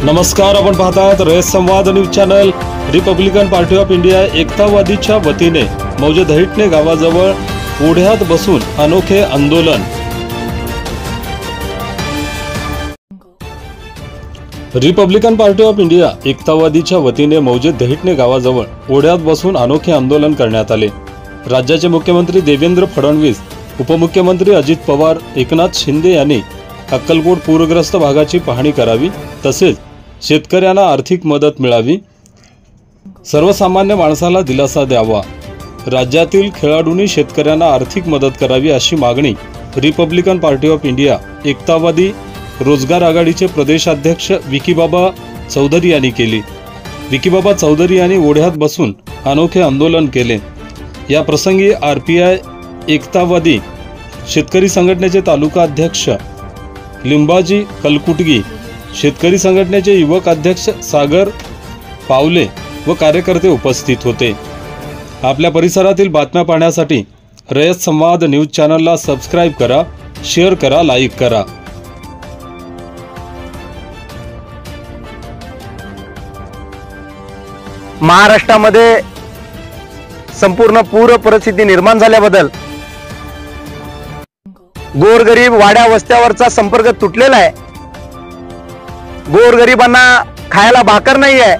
नमस्कार, आपण पाहतात Rayat Samvad news channel. Republican Party of India एकतावादीच्या वतीने मौजे दहिटणे गावाजवळ ओढ्यात बसून अनोखे आंदोलन। रिपब्लिकन पार्टी ऑफ इंडिया एकतावादीच्या वतीने मौजे दहिटणे गावाजवळ ओढ्यात बसून अनोखे आंदोलन करण्यात आले। राज्याचे मुख्यमंत्री देवेंद्र फडणवीस, उपमुख्यमंत्री अजित पवार, एकनाथ शिंदे यांनी अक्कलकोट पूरग्रस्त भागाची पाहणी करावी, तसेच शेतकऱ्यांना आर्थिक मदत मिळावी, सर्वसामान्य माणसाला दिलासा द्यावा, राज्यातील खेळाडूंनी शेतकऱ्यांना आर्थिक मदत करावी अशी मागणी रिपब्लिकन पार्टी ऑफ इंडिया एकतावादी रोजगार आघाडीचे प्रदेशाध्यक्ष विकीबाबा चौधरी यांनी केली। विकीबाबा चौधरी यांनी ओढ्यात बसून अनोखे आंदोलन केले। या प्रसंगी आरपीआय एकतावादी शेतकरी संघटनेचे तालुका अध्यक्ष लिंबाजी कलकुटगी, शेतकरी संघटनेचे युवक अध्यक्ष सागर पावले व कार्यकर्ते उपस्थित होते। आपल्या परिसरातील बातम्या पाहण्यासाठी रयत संवाद न्यूज चॅनलला सबस्क्राइब करा, शेअर करा, लाईक करा। महाराष्ट्रामध्ये संपूर्ण पूर परिस्थिती निर्माण झाल्याबद्दल गोरगरीब वाड्या वस्त्यावरचा संपर्क तुटलेला आहे। गोरगरिबांना खायला भाकर नाही आहे,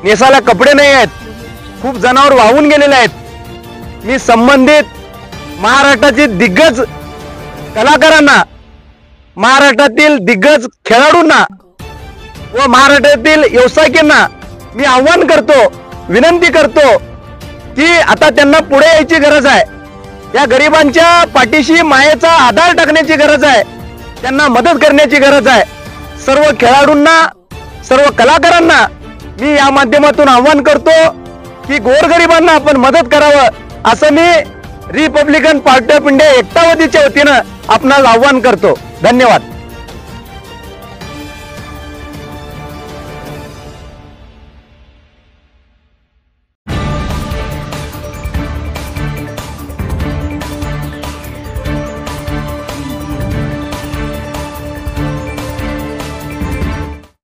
नेसायला कपडे नाही आहेत, खूप जनावर वाहून गेलेले आहेत। मी संबंधित महाराष्ट्रातील दिग्गज कलाकारांना, महाराष्ट्रातील दिग्गज खेळाडूंना व महाराष्ट्रातील व्यावसायिकांना मी आव्हान करतो, विनंती करतो की आता त्यांना पुढे यायची गरज आहे। या गरिबांच्या पाठीशी मायेचा आधार टाकण्याची गरज आहे, त्यांना मदत करण्याची गरज आहे। सर्व खेळाडूंना, सर्व कलाकारांना मी या माध्यमातून आव्हान करतो की गोरगरिबांना आपण मदत करावं, असं मी रिपब्लिकन पार्टी ऑफ इंडिया एकतावादीच्या वतीनं आपणास आव्हान करतो। धन्यवाद।